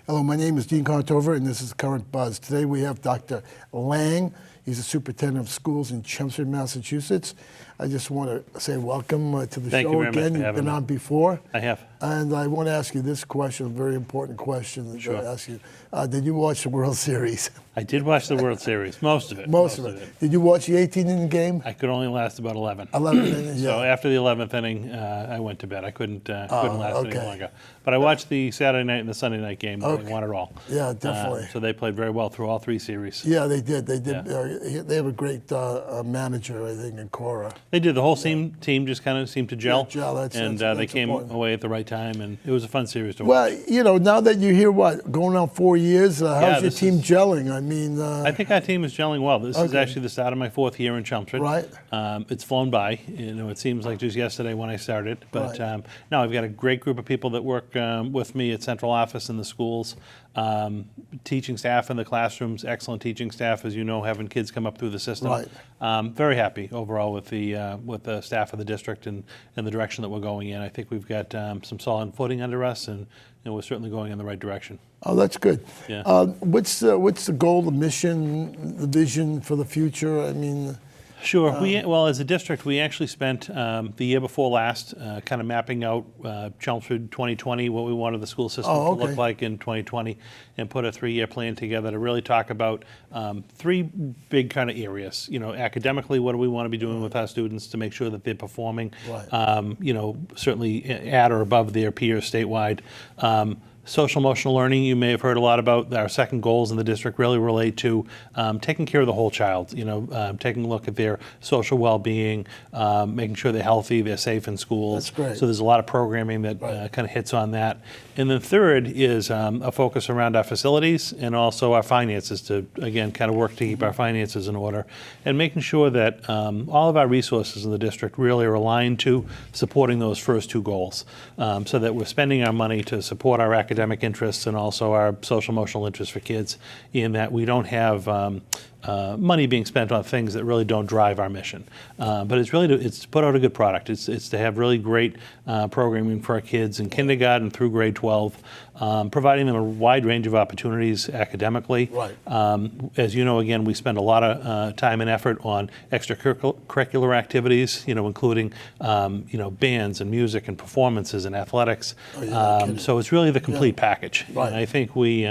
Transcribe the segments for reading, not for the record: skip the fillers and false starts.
Hello, my name is Dean Contover, and this is Current Buzz. Today we have Dr. Lang. He's the superintendent of schools in Chelmsford, Massachusetts. I just want to say welcome to the Thank show you very again. much for You've having been me. on before. I have. And I want to ask you this question, a very important question that Sure. I ask you. Did you watch the World Series? I did watch the World Series, most of it. Most of it. Did you watch the 18-inning game? I could only last about 11. 11 innings, yeah. So after the 11th inning, I went to bed. I couldn't last any okay. longer. But I watched the Saturday night and the Sunday night game. Okay. They won it all. Yeah, definitely. So they played very well through all three series. Yeah, they did. They did. Yeah. They have a great manager, I think, in Cora. They did. The whole team just kind of seemed to gel. Yeah, gel, that's they came important. away at the right time, and it was a fun series to watch. Well, you know, now that you're here, going on 4 years, how's your this team is- gelling? I mean, I think our team is gelling well. This is Okay. actually the start of my 4th year in Chelmsford. Right. It's flown by. You know, it seems like just yesterday when I started. But Right. no, I've got a great group of people that work with me at central office in the schools. Teaching staff in the classrooms, excellent teaching staff, as you know, having kids come up through the system. Right. Very happy overall with the staff of the district and the direction that we're going in. I think we've got some solid footing under us, and we're certainly going in the right direction. Oh, that's good. Yeah. What's the goal, the mission, the vision for the future? I mean, Sure. Well, as a district, we actually spent the year before last kind of mapping out Chelmsford 2020, what we wanted the school system to look like in 2020, and put a 3-year plan together to really talk about 3 big kind of areas. You know, academically, what do we want to be doing with our students to make sure that they're performing, Right. you know, certainly at or above their peers statewide. Social emotional learning, you may have heard a lot about. Our second goals in the district really relate to taking care of the whole child, you know, taking a look at their social well-being, making sure they're healthy, they're safe in schools. That's great. So there's a lot of programming that kind of hits on that. And then third is a focus around our facilities and also our finances to, again, kind of work to keep our finances in order and making sure that all of our resources in the district really are aligned to supporting those first 2 goals, so that we're spending our money to support our academic interests and also our social emotional interests for kids, in that we don't have money being spent on things that really don't drive our mission. But it's really to put out a good product. It's to have really great programming for our kids in kindergarten through grade 12, providing them a wide range of opportunities academically. Right. As you know, again, we spend a lot of time and effort on extracurricular activities, you know, including you know, bands and music and performances and athletics. So it's really the complete package. Right. And I think we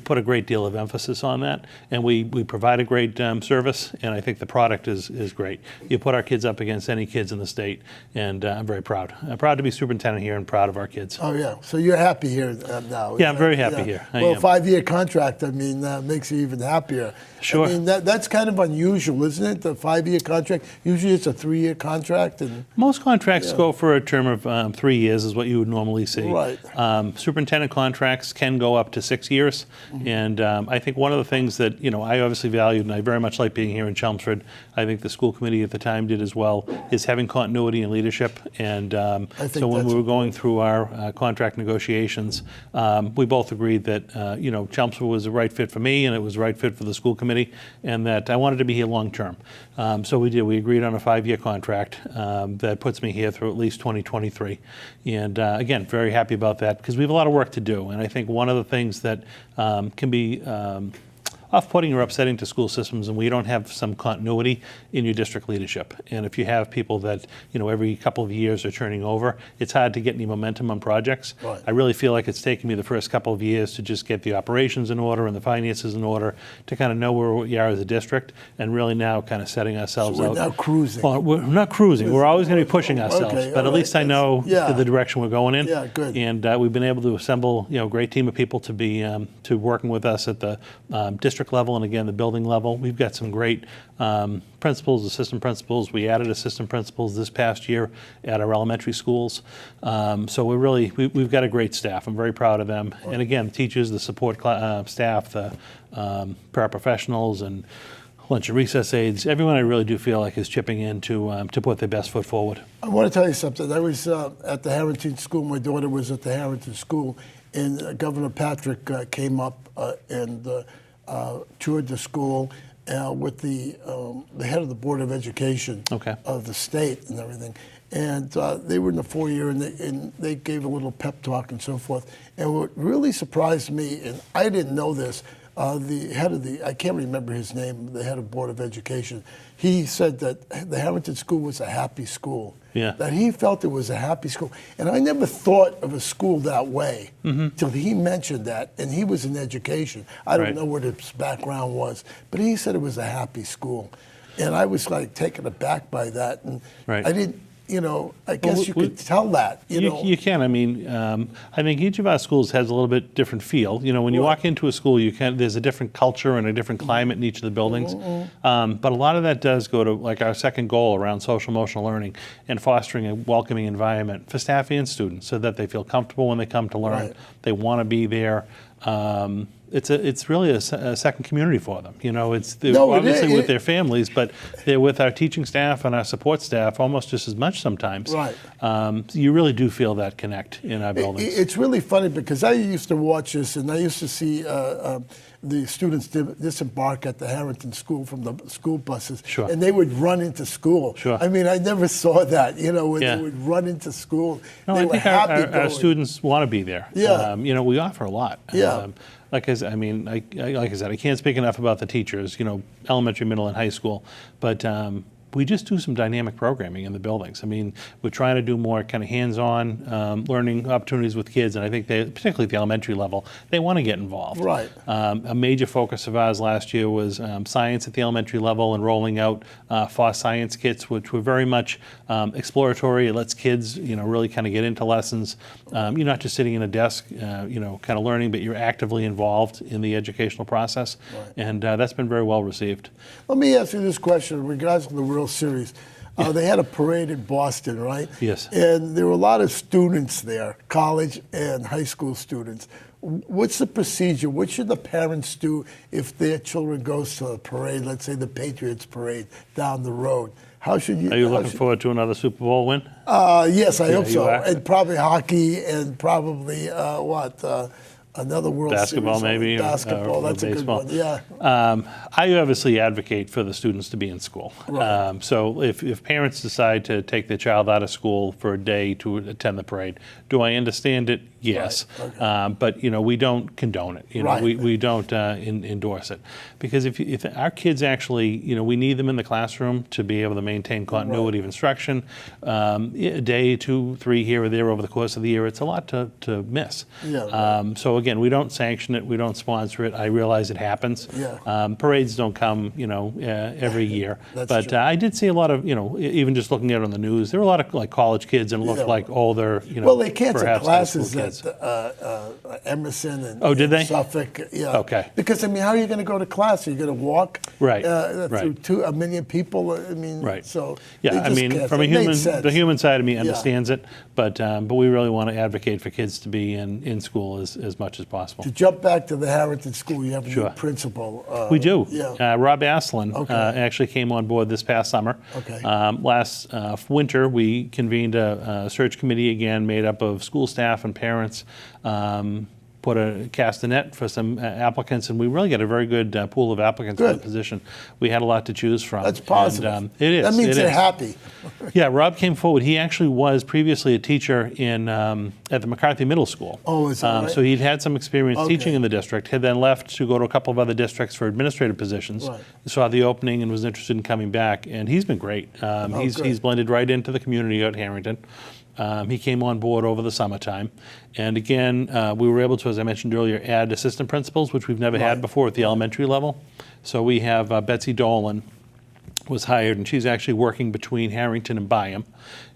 put a great deal of emphasis on that, and we provide a great service, and I think the product is great. You put our kids up against any kids in the state, and I'm very proud. I'm proud to be superintendent here and proud of our kids. Oh, yeah. So you're happy here now? Yeah, I'm very happy here. I Well, am. 5-year contract, I mean, makes you even happier. Sure. I mean, that's kind of unusual, isn't it? The 5-year contract. Usually it's a 3-year contract. And Most contracts go for a term of 3 years is what you would normally see. Right. Superintendent contracts can go up to 6 years. And I think one of the things that, you know, I obviously valued, and I very much like being here in Chelmsford, I think the school committee at the time did as well, is having continuity in leadership. And so when we were going through our contract negotiations, we both agreed that, you know, Chelmsford was the right fit for me and it was the right fit for the school committee, and that I wanted to be here long term. So we did. We agreed on a 5-year contract that puts me here through at least 2023. And again, very happy about that because we have a lot of work to do. And I think one of the things that can be off-putting or upsetting to school systems, and we don't have some continuity in your district leadership. And if you have people that, you know, every couple of years are turning over, it's hard to get any momentum on projects. Right. I really feel like it's taken me the first couple of years to just get the operations in order and the finances in order to kind of know where we are as a district, and really now kind of setting ourselves we're out. now cruising. Well, we're not cruising. We're always going to be pushing ourselves, Okay, but all at least I right. know Yeah. the direction we're going in. Yeah, good. And we've been able to assemble, you know, a great team of people to be to working with us at the district level and again the building level. We've got some great principals, assistant principals. We added assistant principals this past year at our elementary schools. So we've got a great staff. I'm very proud of them. And again, teachers, the support staff, the paraprofessionals, and lunch and recess aides. Everyone I really do feel like is chipping in to put their best foot forward. I want to tell you something. I was at the Harrington School. My daughter was at the Harrington School, and Governor Patrick came up and toured the school with the head of the Board of Education of the state and everything. And they were in the 4-year, and they gave a little pep talk and so forth. And what really surprised me, and I didn't know this, the head of I can't remember his name, the head of Board of Education, he said that the Harrington School was a happy school. Yeah. That he felt it was a happy school. And I never thought of a school that way till he mentioned that. And he was in education. I don't Right. know what his background was, but he said it was a happy school. And I was like taken aback by that. And Right. I didn't, I guess you could tell that, You can. I mean, I think each of our schools has a little bit different feel. When you walk into a school, there's a different culture and a different climate in each of the buildings. But a lot of that does go to like our second goal around social emotional learning and fostering a welcoming environment for staff and students so that they feel comfortable when they come to learn. Right. They want to be there. It's really a second community for them. They're No, it obviously is. with their families, but they're with our teaching staff and our support staff almost just as much sometimes. Right. You really do feel that connect in our buildings. It's really funny because I used to watch this, and I used to see the students disembark at the Harrington School from the school buses, Sure. and they would run into school. Sure. I mean, I never saw that, when Yeah. they would run into school. No, they I were think happy our going. students want to be there. Yeah. We offer a lot. Yeah. Like I said, I can't speak enough about the teachers, elementary, middle, and high school, but we just do some dynamic programming in the buildings. I mean, we're trying to do more kind of hands-on learning opportunities with kids, and I think particularly at the elementary level, they want to get involved. Right. A major focus of ours last year was science at the elementary level and rolling out FOSS science kits, which were very much exploratory. It lets kids, really kind of get into lessons. You're not just sitting in a desk, kind of learning, but you're actively involved in the educational process, Right. and that's been very well received. Let me ask you this question in regards to the World Series. They had a parade in Boston, right? Yes. And there were a lot of students there, college and high school students. What's the procedure? What should the parents do if their children goes to a parade, let's say the Patriots parade down the road? How should you? Are you looking forward to another Super Bowl win? Yes, I hope you so. are? And probably hockey and probably another World Basketball, Series. maybe, Basketball, or that's a good baseball. one. Yeah. I obviously advocate for the students to be in school. Right. So if parents decide to take their child out of school for a day to attend the parade, do I understand it? Yes. Right. Okay. But we don't condone it. Right. We don't endorse it, because if our kids actually, we need them in the classroom to be able to maintain continuity of instruction. A day, 2, 3 here or there over the course of the year, it's a lot to miss. Yeah, right. So again, we don't sanction it, we don't sponsor it. I realize it happens. Yeah. Parades don't come, every year. That's But true. I did see a lot of, even just looking at it on the news, there were a lot of like college kids and it looked Yeah. like older, Well, they canceled perhaps high school classes kids. at Emerson and Oh, did they? Suffolk. Yeah. Okay. Because how are you going to go to class? Are you going to walk? Right, Through right. 1 million people. I mean, Right. So Yeah, they I just mean, canceled. from It made sense. the human side of me understands it, but we really want to advocate for kids to be in school as much as possible. To jump back to the Harrington School, you have a Sure. new principal. We do. Yeah. Rob Aslan Okay. actually came on board this past summer. Okay. Last winter, we convened a search committee again made up of school staff and parents. Cast a net for some applicants, and we really got a very good pool of applicants for the Good. position. We had a lot to choose from. That's positive. And, it is. That means it they're is. happy. Yeah, Rob came forward. He actually was previously a teacher at the McCarthy Middle School. Oh, is that right? So he'd had some experience Okay. teaching in the district, had then left to go to a couple of other districts for administrative positions. Right. Saw the opening and was interested in coming back, and he's been great. He's good. blended right into the community at Harrington. He came on board over the summertime. And again, we were able to, as I mentioned earlier, add assistant principals, which we've never had Right. before at the elementary level. So we have Betsy Dolan was hired, and she's actually working between Harrington and Byam.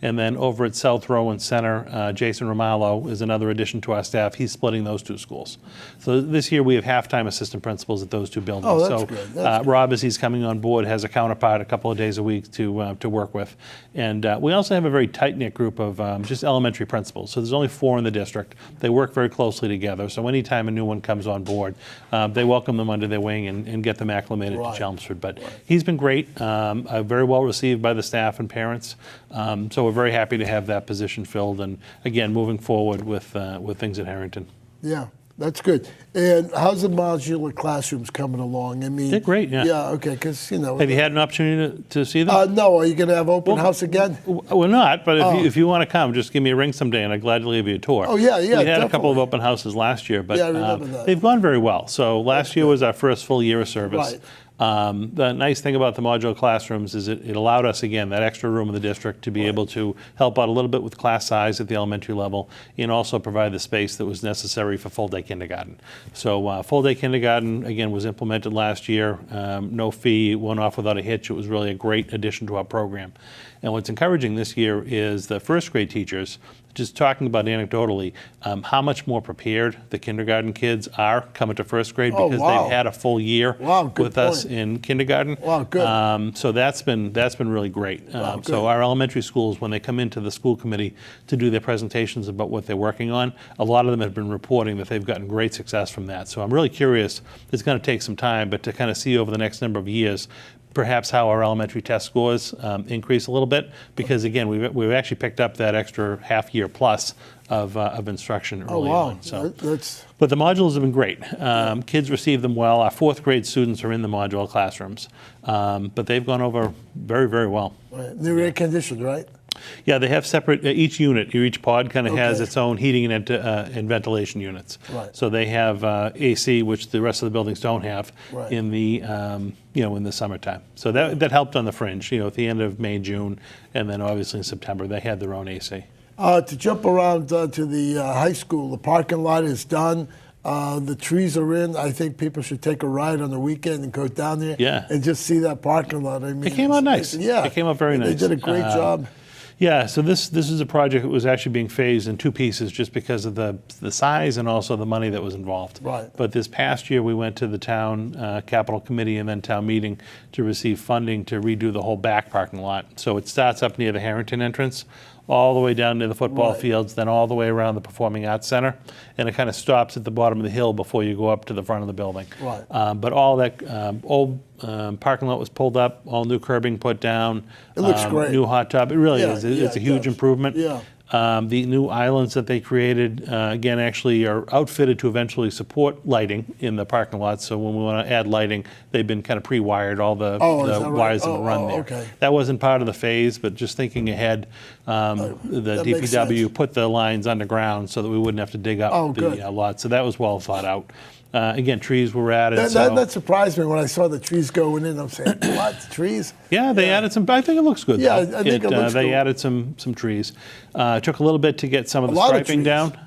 And then over at South Rowan Center, Jason Romalo is another addition to our staff. He's splitting those two schools. So this year we have half-time assistant principals at those two buildings. Oh, that's so good. That's good. Rob, as he's coming on board, has a counterpart a couple of days a week to work with. And we also have a very tight-knit group of just elementary principals. So there's only 4 in the district. They work very closely together. So anytime a new one comes on board, they welcome them under their wing and get them acclimated Right. to Chelmsford. But he's been great, very well received by the staff and parents. So we're very happy to have that position filled, and again, moving forward with things at Harrington. Yeah. That's good. And how's the modular classrooms coming along? I mean, They're great, yeah. Yeah, okay, because, Have you had an opportunity to see them? No, are you going to have open house again? We're not, but if you want to come, just give me a ring someday, and I'd gladly give you a tour. Oh, yeah, We had a couple definitely. of open houses last year, but Yeah, I remember that. they've gone very well. So last year was our first full year of service. Right. The nice thing about the modular classrooms is it allowed us, again, that extra room in the district to be able to help out a little bit with class size at the elementary level, and also provide the space that was necessary for full-day kindergarten. So full-day kindergarten, again, was implemented last year. No fee, went off without a hitch. It was really a great addition to our program. And what's encouraging this year is the first grade teachers, just talking about anecdotally, how much more prepared the kindergarten kids are coming to first grade Oh, because wow. they've had a full year Wow, good with us point. in kindergarten. Wow, good. So that's been really great. Wow, So good. our elementary schools, when they come into the school committee to do their presentations about what they're working on, a lot of them have been reporting that they've gotten great success from that. So I'm really curious. It's going to take some time, but to kind of see over the next number of years, perhaps how our elementary test scores increase a little bit, because again, we've actually picked up that extra half year plus of instruction early Oh, wow. on. So. That's, But the modules have been great. Kids receive them well. Our fourth grade students are in the modular classrooms, but they've gone over very, very well. right. They're air conditioned, right? Yeah, they have separate, each unit, each pod kind of has Okay. its own heating and ventilation units. Right. So they have AC, which the rest of the buildings don't have, Right. in the, in the summertime. So that helped on the fringe, at the end of May, June, and then obviously in September, they had their own AC. To jump around to the high school, the parking lot is done. The trees are in. I think people should take a ride on the weekend and go down there Yeah. and just see that parking lot. I mean, It came out nice. Yeah, It came out very They nice. did a great job. Yeah, so this is a project that was actually being phased in two pieces just because of the size and also the money that was involved. Right. But this past year, we went to the town capital committee and then town meeting to receive funding to redo the whole back parking lot. So it starts up near the Harrington entrance, all the way down near the football Right. fields, then all the way around the Performing Arts Center, and it kind of stops at the bottom of the hill before you go up to the front of the building. Right. But all that old parking lot was pulled up, all new curbing put down. It looks great. New hot tub. It really Yeah, is. yeah, It's a it huge does. improvement. Yeah. The new islands that they created, again, actually are outfitted to eventually support lighting in the parking lot. So when we want to add lighting, they've been kind of pre-wired, all the Oh, is that right? wires that Oh, run oh, there. okay. That wasn't part of the phase, but just thinking ahead, the that makes DPW sense. put the lines underground so that we wouldn't have to dig up Oh, good. the lot. So that was well thought out. Again, trees were added. That surprised me when I saw the trees going in. I'm saying, what, trees? Yeah, they added some. I think it looks good. Yeah, though. I think it looks They cool. added some trees. It took a little bit to get some of the lot of striping trees. down.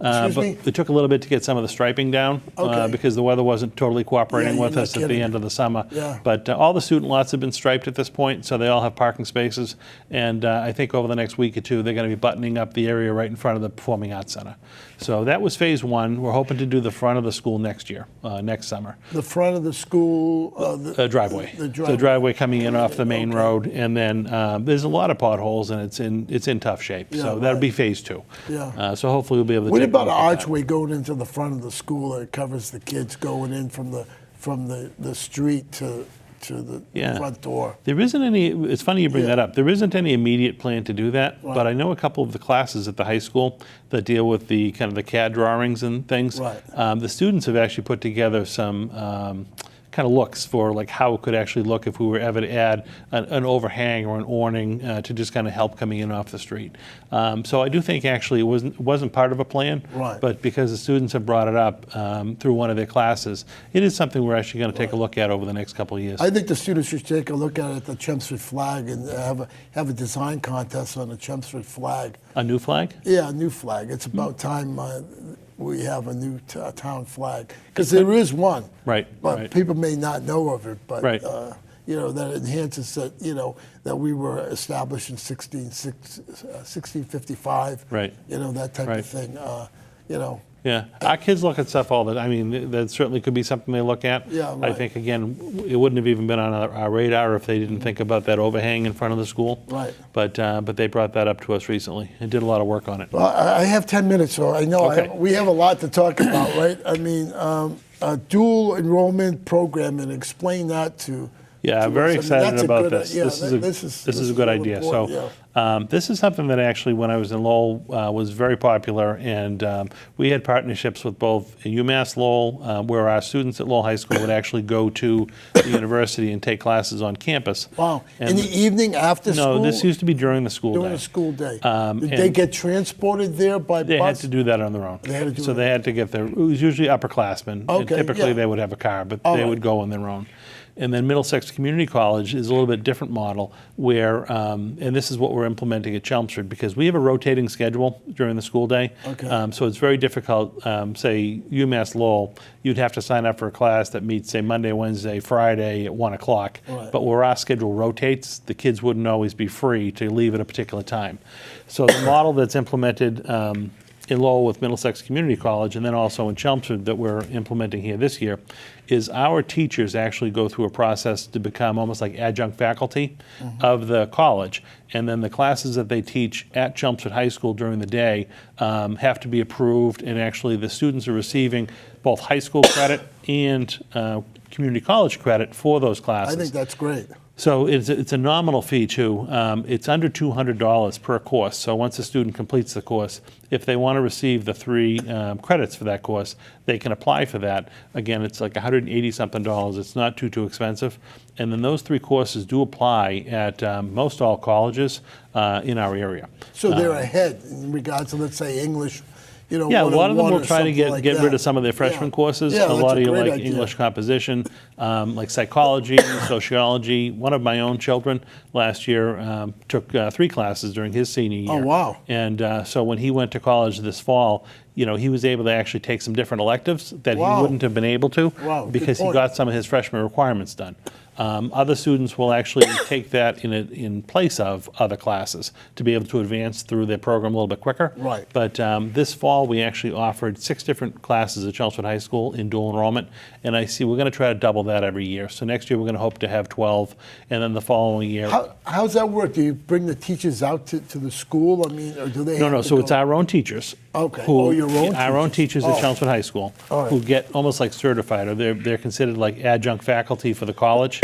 Excuse but me? it took a little bit to get some of the striping down Okay. because the weather wasn't totally cooperating Yeah, with you're us not at the kidding. end of the summer. Yeah. But all the student lots have been striped at this point, so they all have parking spaces. And I think over the next week or two, they're going to be buttoning up the area right in front of the Performing Arts Center. So that was phase one. We're hoping to do the front of the school next year, next summer. The front of the school, Driveway. The The driveway coming in off the main road, and then there's a lot of potholes, and it's in tough shape. Yeah, So that'll right. be phase two. Yeah. So hopefully we'll be able to. What take a about an look at that. archway going into the front of the school that covers the kids going in from the street to the Yeah. front door? There isn't any. It's funny you bring Yeah. that up. There isn't any immediate plan to do that, Right. but I know a couple of the classes at the high school that deal with the kind of the CAD drawings and things. Right. The students have actually put together some kind of looks for like how it could actually look if we were ever to add an overhang or an awning to just kind of help coming in off the street. So I do think actually it wasn't part of a plan, Right. but because the students have brought it up through one of their classes, it is something we're actually going to take a look at over the next couple of years. I think the students should take a look at it, the Chelmsford flag, and have a design contest on the Chelmsford flag. A new flag? Yeah, a new flag. It's about time we have a new town flag, because there is one. Right, But right. people may not know of it, but Right. that enhances that, that we were established in 1655. Right. That type Right. of thing. Yeah, our kids look at stuff all the time. I mean, that certainly could be something they look at. Yeah, I right. think, again, it wouldn't have even been on our radar if they didn't think about that overhang in front of the school. Right. But they brought that up to us recently and did a lot of work on it. Well, I have 10 minutes, so I know Okay. we have a lot to talk about, right? I mean, dual enrollment program, and explain that to. Yeah, to I'm very us. I mean, excited that's a about good- this. yeah, This is a good really idea. important, So This is something that actually, when I was in Lowell, was very popular, and we had partnerships with both UMass Lowell, where our students at Lowell High School would actually go to the university and take classes on campus. Wow. And In the evening after school? No, this used to be during the school During day. the school day. Did and they get transported there by They bus? had to do that on their own. They had to do so it. they had to get their, it was usually upperclassmen. And Okay, typically yeah. they would have a car, but All they right. would go on their own. And then Middlesex Community College is a little bit different model where, and this is what we're implementing at Chelmsford, because we have a rotating schedule during the school day. Okay. So it's very difficult, say UMass Lowell, you'd have to sign up for a class that meets, say, Monday, Wednesday, Friday at 1 o'clock. Right. But where our schedule rotates, the kids wouldn't always be free to leave at a particular time. So the model that's implemented in Lowell with Middlesex Community College, and then also in Chelmsford that we're implementing here this year, is our teachers actually go through a process to become almost like adjunct faculty of the college. And then the classes that they teach at Chelmsford High School during the day have to be approved, and actually the students are receiving both high school credit and community college credit for those classes. I think that's great. So it's a nominal fee too. It's under $200 per course. So once a student completes the course, if they want to receive the 3 credits for that course, they can apply for that. Again, it's like $180-something. It's not too expensive. And then those 3 courses do apply at most all colleges in our area. So they're ahead in regards to, let's say, English. You know, Yeah, a lot of them 101 will or try to something like get rid that. of some of their freshman Yeah. courses. Yeah, a that's lot of you great like idea. English composition, like psychology, sociology. One of my own children last year took 3 classes during his senior year. Oh, wow. And so when he went to college this fall, you know, he was able to actually take some different electives that Wow. he wouldn't have been able to Wow, good because he point. got some of his freshman requirements done. Other students will actually take that in place of other classes to be able to advance through their program a little bit quicker. Right. But this fall, we actually offered 6 different classes at Chelmsford High School in dual enrollment, and I see we're going to try to double that every year. So next year, we're going to hope to have 12, and then the following year. How's that work? Do you bring the teachers out to the school? I mean, or do they? No, have no. to So go? it's our own teachers. Okay. Who, Oh, your own our own teachers. teachers at Oh. Chelmsford High School, All right. who get almost like certified, or they're considered like adjunct faculty for the college,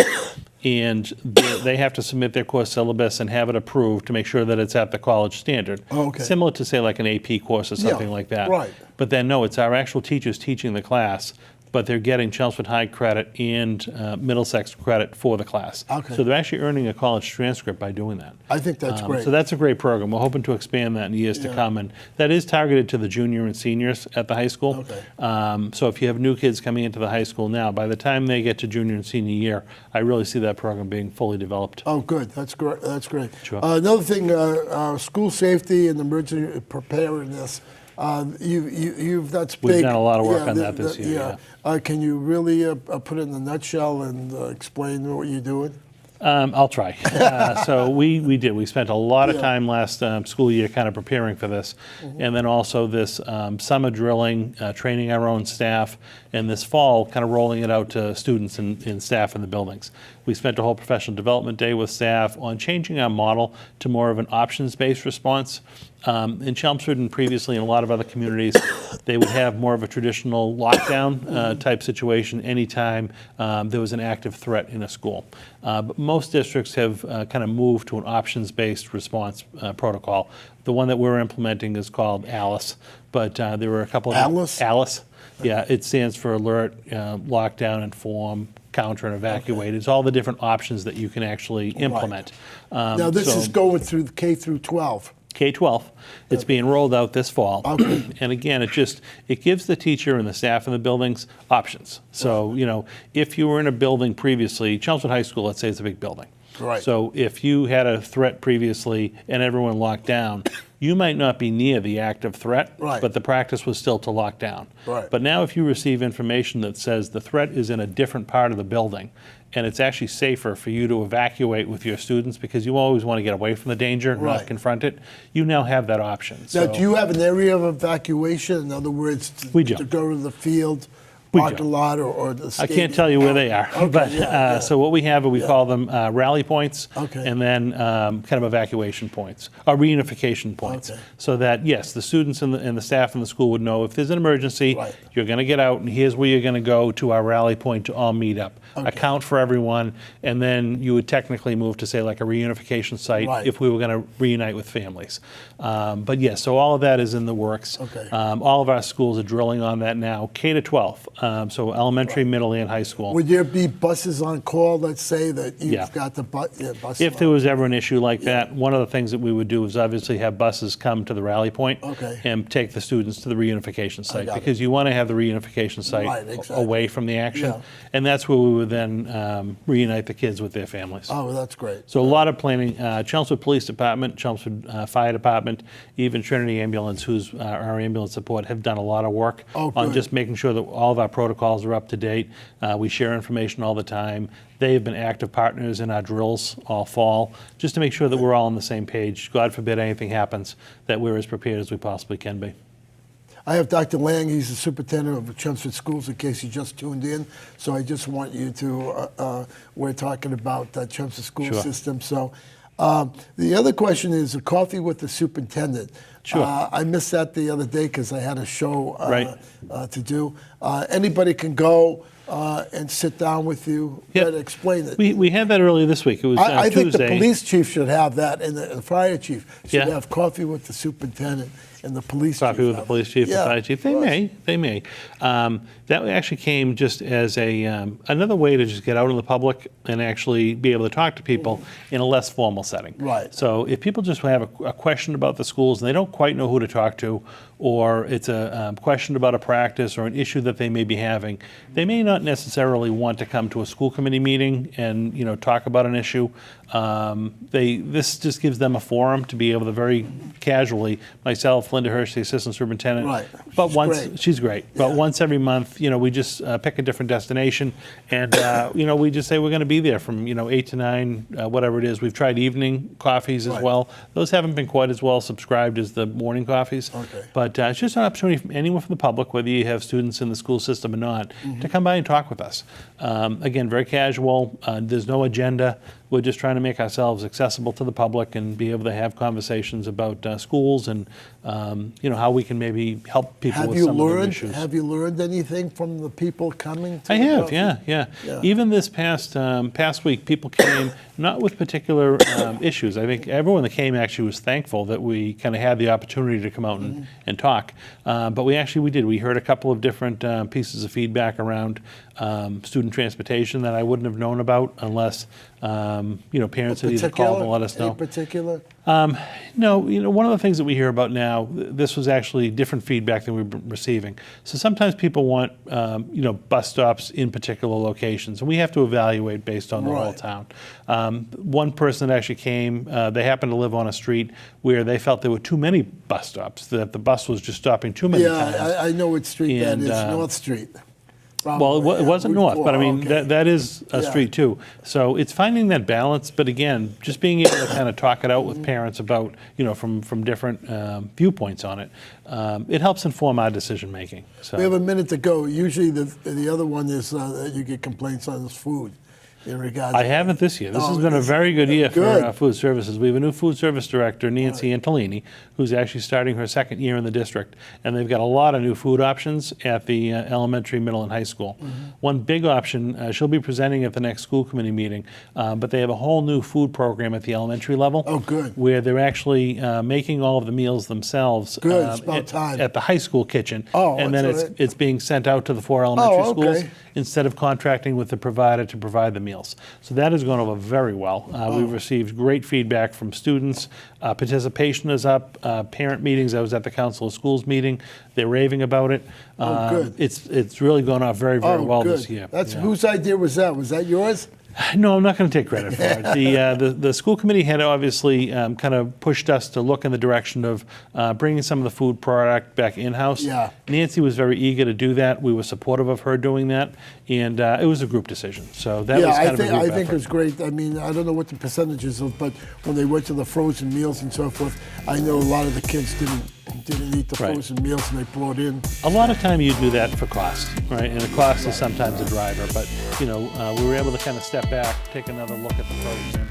and they have to submit their course syllabus and have it approved to make sure that it's at the college standard. Oh, okay. Similar to, say, like an AP course or something like that. right. But then, no, it's our actual teachers teaching the class, but they're getting Chelmsford High credit and Middlesex credit for the class. Okay. So they're actually earning a college transcript by doing that. I think that's great. So that's a great program. We're hoping to expand that in years to Yeah. come, and that is targeted to the junior and seniors at the high school. Okay. So if you have new kids coming into the high school now, by the time they get to junior and senior year, I really see that program being fully developed. Oh, good. That's great. That's great. Sure. Another thing, school safety and emergency preparedness. You've that's We've big. done a lot of work Yeah, on that this year, Can you really put it in a nutshell and explain what you're doing? I'll try. So we did. We spent a lot of Yeah. time last school year kind of preparing for this. And then also this summer drilling, training our own staff, and this fall kind of rolling it out to students and staff in the buildings. We spent a whole professional development day with staff on changing our model to more of an options-based response. In Chelmsford and previously in a lot of other communities, they would have more of a traditional lockdown type situation anytime there was an active threat in a school. But most districts have kind of moved to an options-based response protocol. The one that we're implementing is called ALICE, but there were a couple of ALICE? ALICE. Yeah, it stands for Alert, Lockdown, Inform, Counter, and Evacuate. It's all the different options that you can actually implement. Now this is going through K through 12. K-12. It's being rolled out this fall. Okay. And again, it gives the teacher and the staff in the buildings options. So, you know, if you were in a building previously, Chelmsford High School, let's say it's a big building. Right. So if you had a threat previously and everyone locked down, you might not be near the active threat, Right. but the practice was still to lock down. Right. But now if you receive information that says the threat is in a different part of the building, and it's actually safer for you to evacuate with your students because you always want to get away from the danger, Right. not confront it, you now have that option. Now, So do you have an area of evacuation? In other words, We do. to go to the field We parking do. lot or the I stadium? can't tell you where they are, Okay, but yeah. so what we have, we call them rally points, Okay. and then kind of evacuation points, or reunification points, Okay. so that, yes, the students and the staff in the school would know if there's an emergency, Right. you're going to get out, and here's where you're going to go to our rally point to all meet up. Okay. Account for everyone, and then you would technically move to, say, like a reunification site Right. if we were going to reunite with families. But yes, so all of that is in the works. Okay. All of our schools are drilling on that now, K to 12, so elementary, middle, and high school. Would there be buses on call, let's say, that you've Yeah. got the bus? If there was ever an issue like that, one of the things that we would do is obviously have buses come to the rally point Okay. and take the students to the reunification site, got it. because you want to have the reunification site Right, exactly. away from the action, Yeah. and that's where we would then reunite the kids with their families. Oh, that's great. So a lot of planning. Chelmsford Police Department, Chelmsford Fire Department, even Trinity Ambulance, who's our ambulance support, have done a lot of work Oh, on good. just making sure that all of our protocols are up to date. We share information all the time. They have been active partners in our drills all fall, just to make sure that we're all on the same page. God forbid anything happens, that we're as prepared as we possibly can be. I have Dr. Lang, he's the superintendent of Chelmsford Schools, in case you just tuned in. So I just want you to, we're talking about the Chelmsford school Sure. system. So the other question is a coffee with the superintendent. Sure. I missed that the other day because I had a show Right. to do. Anybody can go and sit down with you. Yep. But explain it. We had that earlier this week. It was I think Tuesday. the police chief should have that, and the fire chief should Yeah. have coffee with the superintendent and the police Coffee chief. with the police chief, the Yeah, fire chief. They of course. may, they may. That actually came just as another way to just get out in the public and actually be able to talk to people in a less formal setting. Right. So if people just have a question about the schools and they don't quite know who to talk to, or it's a question about a practice or an issue that they may be having, they may not necessarily want to come to a school committee meeting and talk about an issue. This just gives them a forum to be able to very casually, myself, Linda Hirsch, the assistant superintendent. Right. But She's great. she's great. But Yeah. once every month, we just pick a different destination, and we just say we're going to be there from 8 to 9, whatever it is. We've tried evening coffees as Right. well. Those haven't been quite as well subscribed as the morning coffees. Okay. But it's just an opportunity for anyone from the public, whether you have students in the school system or not, Mm-hmm. to come by and talk with us. Again, very casual. There's no agenda. We're just trying to make ourselves accessible to the public and be able to have conversations about schools and how we can maybe help people Have with you some of their learned? issues. Have you learned anything from the people coming? To I the have, coffee? yeah. Yeah. Even this past week, people came not with particular issues. I think everyone that came actually was thankful that we kind of had the opportunity to come out and talk. But we did. We heard a couple of different pieces of feedback around student transportation that I wouldn't have known about unless parents had either called and let us know. Any particular? No, one of the things that we hear about now, this was actually different feedback than we've been receiving. So sometimes people want, bus stops in particular locations, and we have to evaluate based on the whole Right. town. One person that actually came, they happened to live on a street where they felt there were too many bus stops, that the bus was just stopping too many times. Yeah, I know what street And, that is. North Street. Well, it wasn't Route north, 4, but I mean, okay. that is a Yeah. street too. So it's finding that balance, but again, just being able to kind of talk it out with parents about, from different viewpoints on it, it helps inform our decision making. So. We have a minute to go. Usually the other one is that you get complaints on is food in regards. I haven't this year. This has Oh, been a it's very good year good. for food services. We have a new food service director, Nancy Antolini, who's actually starting her second year in the district. And they've got a lot of new food options at the elementary, middle, and high school. Mm-hmm. One big option, she'll be presenting at the next school committee meeting, but they have a whole new food program at the elementary level. Oh, good. Where they're actually making all of the meals themselves. Good, it's about time. At the high school kitchen. Oh, and then that's all right. it's being sent out to the 4 elementary Oh, schools okay. instead of contracting with the provider to provide the meals. So that has gone over very well. We've received great feedback from students. Participation is up. Parent meetings, I was at the Council of Schools meeting. They're raving about it. Good. It's really gone off very, very Oh, well good. this year. That's Yeah. whose idea was that? Was that yours? No, I'm not going to take credit for it. The school committee had obviously kind of pushed us to look in the direction of bringing some of the food product back in-house. Yeah. Nancy was very eager to do that. We were supportive of her doing that, and it was a group decision. So that was kind of a group I think effort. it was great. I mean, I don't know what the percentages of, but when they went to the frozen meals and so forth, I know a lot of the kids didn't didn't eat the Right. frozen meals and they brought in. A lot of time you do that for cost, right? And the cost is sometimes a driver, but we were able to kind of step back, take another look at the program,